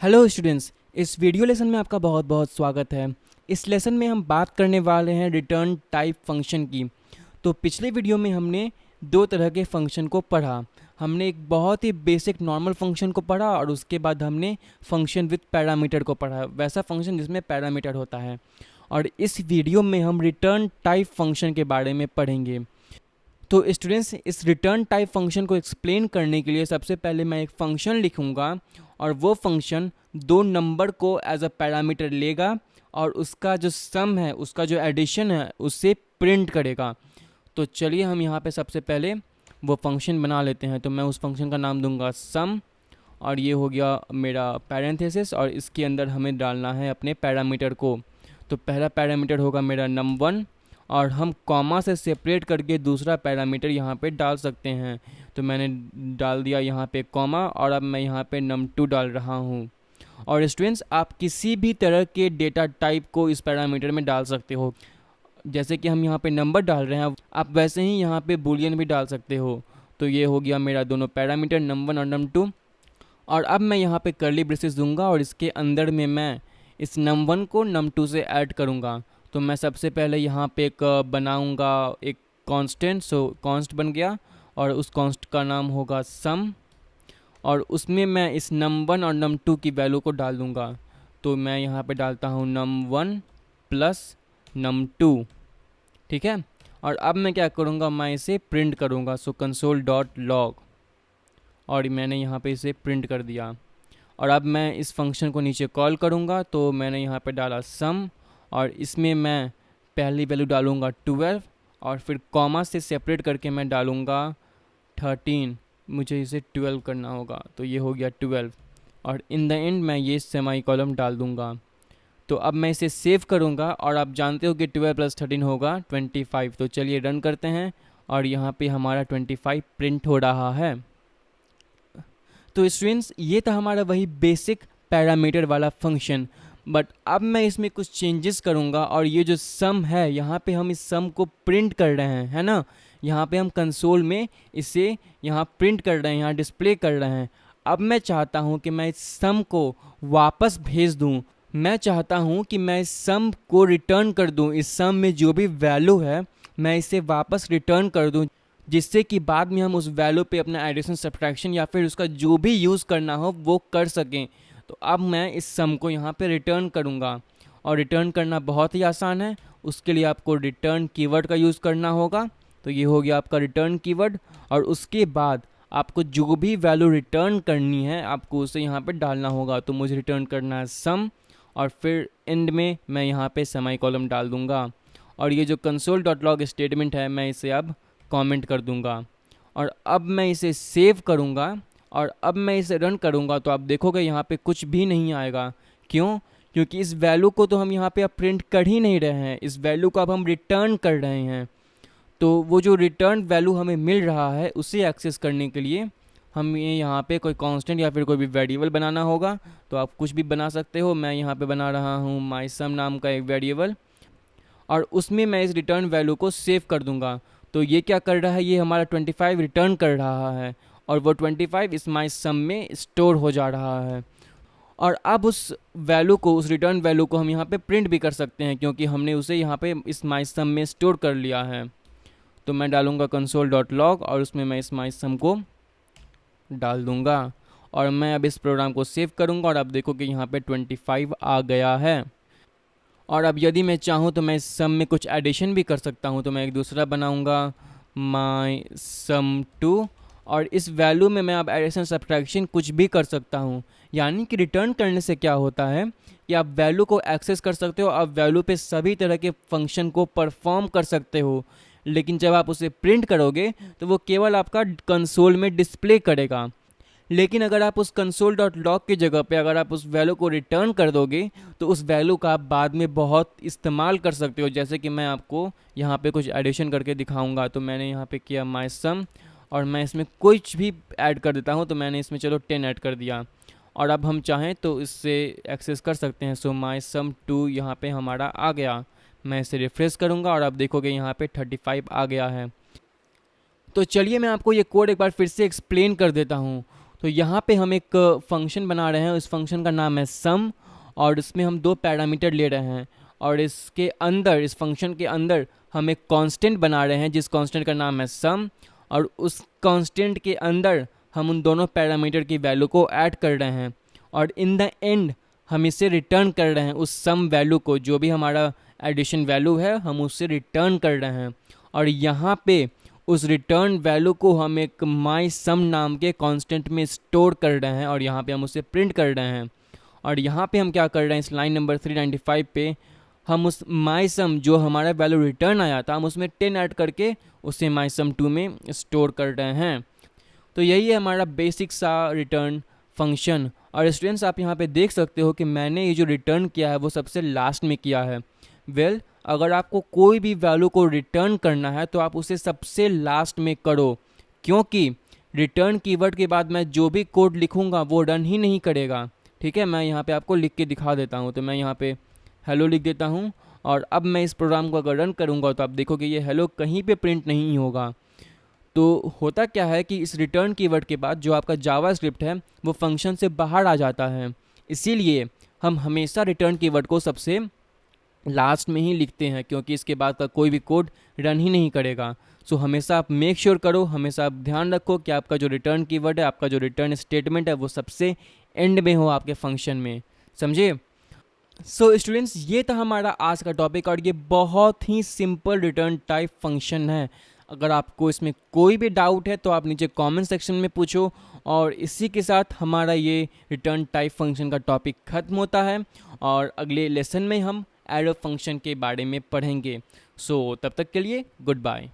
Hello students, इस video lesson में आपका बहुत बहुत स्वागत है। इस लेसन में हम बात करने वाले हैं रिटर्न टाइप फंक्शन की। तो पिछले वीडियो में हमने दो तरह के फंक्शन को पढ़ा। हमने एक बहुत ही बेसिक नॉर्मल फंक्शन को पढ़ा और उसके बाद हमने फंक्शन विथ पैरामीटर को पढ़ा, वैसा फंक्शन जिसमें पैरामीटर होता है। और इस वीडियो में हम रिटर्न टाइप फंक्शन के बारे में पढ़ेंगे। तो स्टूडेंट्स, इस रिटर्न टाइप फंक्शन को एक्सप्लेन करने के लिए सबसे पहले मैं एक फंक्शन लिखूंगा और वो फंक्शन दो नंबर को एज अ पैरामीटर लेगा और उसका जो सम है, उसका जो एडिशन है, उससे प्रिंट करेगा। तो चलिए हम यहाँ पे सबसे पहले वो फंक्शन बना लेते हैं। तो मैं उस फंक्शन का नाम दूंगा सम और ये हो गया मेरा पैरेंथेसिस और इसके अंदर हमें डालना है अपने पैरामीटर को। तो पहला पैरामीटर होगा मेरा num1 और हम कॉमा से सेपरेट करके दूसरा पैरामीटर यहाँ पे डाल सकते हैं। तो मैंने डाल दिया यहाँ पे कॉमा और अब मैं यहाँ पे num2 डाल रहा हूँ। और स्टूडेंट्स, आप किसी भी तरह के डेटा टाइप को इस पैरामीटर में डाल सकते हो। जैसे कि हम यहाँ पे नंबर डाल रहे हैं, आप वैसे ही यहाँ पे बूलियन भी डाल सकते हो। तो ये हो गया मेरा दोनों पैरामीटर num1 और num2। और अब मैं यहाँ पे कर्ली ब्रेसेस दूंगा और इसके अंदर में मैं इस num1 को num2 से ऐड करूँगा। तो मैं सबसे पहले यहाँ पे एक बनाऊँगा एक कांस्टेंट। सो कांस्ट बन गया और उस कांस्ट का नाम होगा सम और उसमें मैं इस num1 और num2 की वैल्यू को डाल दूँगा। तो मैं यहाँ पे डालता हूँ num1 प्लस num2, ठीक है। और अब मैं क्या करूँगा, मैं इसे प्रिंट करूँगा। सो कंसोल डॉट लॉग और मैंने यहाँ पे इसे प्रिंट कर दिया। और अब मैं इस फंक्शन को नीचे कॉल करूँगा। तो मैंने यहाँ पे डाला सम और इसमें मैं पहली वैल्यू डालूँगा 12 और फिर कॉमा से सेपरेट करके मैं डालूँगा 13। मुझे इसे 12 करना होगा, तो ये हो गया 12 और इन द एंड मैं ये सेमी कॉलम डाल दूँगा। तो अब मैं इसे सेव करूँगा और आप जानते हो कि 12 प्लस 13 होगा 25। तो चलिए रन करते हैं और यहाँ पे हमारा 25 प्रिंट हो रहा है। तो स्टूडेंट्स, ये था हमारा वही बेसिक पैरामीटर वाला फंक्शन। बट अब मैं इसमें कुछ चेंजेस करूँगा और ये जो सम है, यहाँ पे हम इस सम को प्रिंट कर रहे हैं, है ना। यहाँ पे हम कंसोल में इसे यहाँ प्रिंट कर रहे हैं, यहाँ डिस्प्ले कर रहे हैं। अब मैं चाहता हूँ कि मैं इस सम को वापस भेज दूँ। मैं चाहता हूँ कि मैं इस सम को रिटर्न कर दूँ। इस सम में जो भी वैल्यू है मैं इसे वापस रिटर्न कर दूँ, जिससे कि बाद में हम उस वैल्यू पे अपना एडिशन सब्ट्रैक्शन या फिर उसका जो भी यूज़ करना हो वो कर सकें। तो अब मैं इस सम को यहाँ पे रिटर्न करूँगा और रिटर्न करना बहुत ही आसान है। उसके लिए आपको रिटर्न कीवर्ड का यूज़ करना होगा। तो ये हो गया आपका रिटर्न कीवर्ड और उसके बाद आपको जो भी वैल्यू रिटर्न करनी है आपको उसे यहाँ पे डालना होगा। तो मुझे रिटर्न करना है सम और फिर एंड में मैं यहाँ पे सेमी कॉलम डाल दूँगा और ये जो कंसोल डॉट लॉग स्टेटमेंट है मैं इसे अब कमेंट कर दूंगा। और अब मैं इसे सेव करूंगा और अब मैं इसे रन करूंगा। तो आप देखोगे यहाँ पे कुछ भी नहीं आएगा। क्यों? क्योंकि इस वैल्यू को तो हम यहाँ पे अब प्रिंट कर ही नहीं रहे हैं, इस वैल्यू को अब हम रिटर्न कर रहे हैं। तो वो जो रिटर्न वैल्यू हमें मिल रहा है उसे एक्सेस करने के लिए हमें यहाँ पे कोई कांस्टेंट या फिर कोई भी वेरिएबल बनाना होगा। तो आप कुछ भी बना सकते हो। मैं यहाँ पे बना रहा हूँ माई सम नाम का एक वेरिएबल और उसमें मैं इस रिटर्न वैल्यू को सेव कर दूंगा। तो ये क्या कर रहा है, ये हमारा 25 रिटर्न कर रहा है और वो 25 इस माई सम में स्टोर हो जा रहा है। और अब उस वैल्यू को, उस रिटर्न वैल्यू को हम यहाँ पे प्रिंट भी कर सकते हैं क्योंकि हमने उसे यहाँ पे इस माई सम में स्टोर कर लिया है। तो मैं डालूँगा कंसोल डॉट लॉग और उसमें मैं इस माई सम को डाल दूँगा और मैं अब इस प्रोग्राम को सेव करूँगा और अब देखो कि यहाँ पे 25 आ गया है। और अब यदि मैं चाहूँ तो मैं इस सम में कुछ एडिशन भी कर सकता हूँ। तो मैं एक दूसरा बनाऊँगा माई सम 2 और इस वैल्यू में मैं अब एडिशन सब्ट्रैक्शन कुछ भी कर सकता हूँ। यानी कि रिटर्न करने से क्या होता है कि आप वैल्यू को एक्सेस कर सकते हो, आप वैल्यू पे सभी तरह के फंक्शन को परफॉर्म कर सकते हो। लेकिन जब आप उसे प्रिंट करोगे तो वो केवल आपका कंसोल में डिस्प्ले करेगा। लेकिन अगर आप उस कंसोल डॉट लॉग की जगह पे अगर आप उस वैल्यू को रिटर्न कर दोगे तो उस वैल्यू का आप बाद में बहुत इस्तेमाल कर सकते हो। जैसे कि मैं आपको यहाँ पे कुछ एडिशन करके दिखाऊंगा। तो मैंने यहाँ पे किया माई सम और मैं इसमें कुछ भी ऐड कर देता हूँ। तो मैंने इसमें चलो 10 ऐड कर दिया और अब हम चाहें तो इससे एक्सेस कर सकते हैं। सो माई सम 2 यहाँ पे हमारा आ गया। मैं इसे रिफ्रेश करूँगा और आप देखोगे यहाँ पे 35 आ गया है। तो चलिए मैं आपको ये कोड एक बार फिर से एक्सप्लेन कर देता हूँ। तो यहाँ पे हम एक फंक्शन बना रहे हैं, उस फंक्शन का नाम है सम, और इसमें हम दो पैरामीटर ले रहे हैं, और इसके अंदर, इस फंक्शन के अंदर हम एक कांस्टेंट बना रहे हैं जिस कांस्टेंट का नाम है सम, और उस कांस्टेंट के अंदर हम उन दोनों पैरामीटर की वैल्यू को ऐड कर रहे हैं, और इन द एंड हम इसे रिटर्न कर रहे हैं, उस सम वैल्यू को, जो भी हमारा एडिशन वैल्यू है हम उससे रिटर्न कर रहे हैं। और यहाँ पे उस रिटर्न वैल्यू को हम एक माई सम नाम के कांस्टेंट में स्टोर कर रहे हैं, और यहाँ पे हम उसे प्रिंट कर रहे हैं। और यहाँ पे हम क्या कर रहे हैं, इस लाइन नंबर 395 पे हम उस माई सम जो हमारा वैल्यू रिटर्न आया था, हम उसमें 10 ऐड करके उसे माई सम 2 में स्टोर कर रहे हैं। तो यही है हमारा बेसिक सा रिटर्न फंक्शन। और स्टूडेंट्स आप यहाँ पे देख सकते हो कि मैंने ये जो रिटर्न किया है वो सबसे लास्ट में किया है। अगर आपको कोई भी वैल्यू को रिटर्न करना है तो आप उसे सबसे लास्ट में करो, क्योंकि रिटर्न कीवर्ड के बाद मैं जो भी कोड लिखूंगा वो रन ही नहीं करेगा। ठीक है, मैं यहाँ पे आपको लिख के दिखा देता हूँ। तो मैं यहाँ पे हेलो लिख देता हूँ, और अब मैं इस प्रोग्राम को अगर रन करूँगा तो आप देखोगे ये हेलो कहीं पे प्रिंट नहीं होगा। तो होता क्या है कि इस रिटर्न कीवर्ड के बाद जो आपका जावा स्क्रिप्ट है वो फंक्शन से बाहर आ जाता है, इसीलिए हम हमेशा रिटर्न कीवर्ड को सबसे लास्ट में ही लिखते हैं, क्योंकि इसके बाद का कोई भी कोड रन ही नहीं करेगा। सो हमेशा आप मेक श्योर करो, हमेशा आप ध्यान रखो कि आपका जो रिटर्न कीवर्ड है, आपका जो रिटर्न स्टेटमेंट है वो सबसे एंड में हो आपके फंक्शन में, समझे। सो स्टूडेंट्स ये था हमारा आज का टॉपिक, और ये बहुत ही सिंपल रिटर्न टाइप फंक्शन है। अगर आपको इसमें कोई भी डाउट है तो आप नीचे कमेंट सेक्शन में पूछो। और इसी के साथ हमारा ये रिटर्न टाइप फंक्शन का टॉपिक ख़त्म होता है, और अगले लेसन में हम एरो फंक्शन के बारे में पढ़ेंगे। सो तब तक के लिए गुड बाय।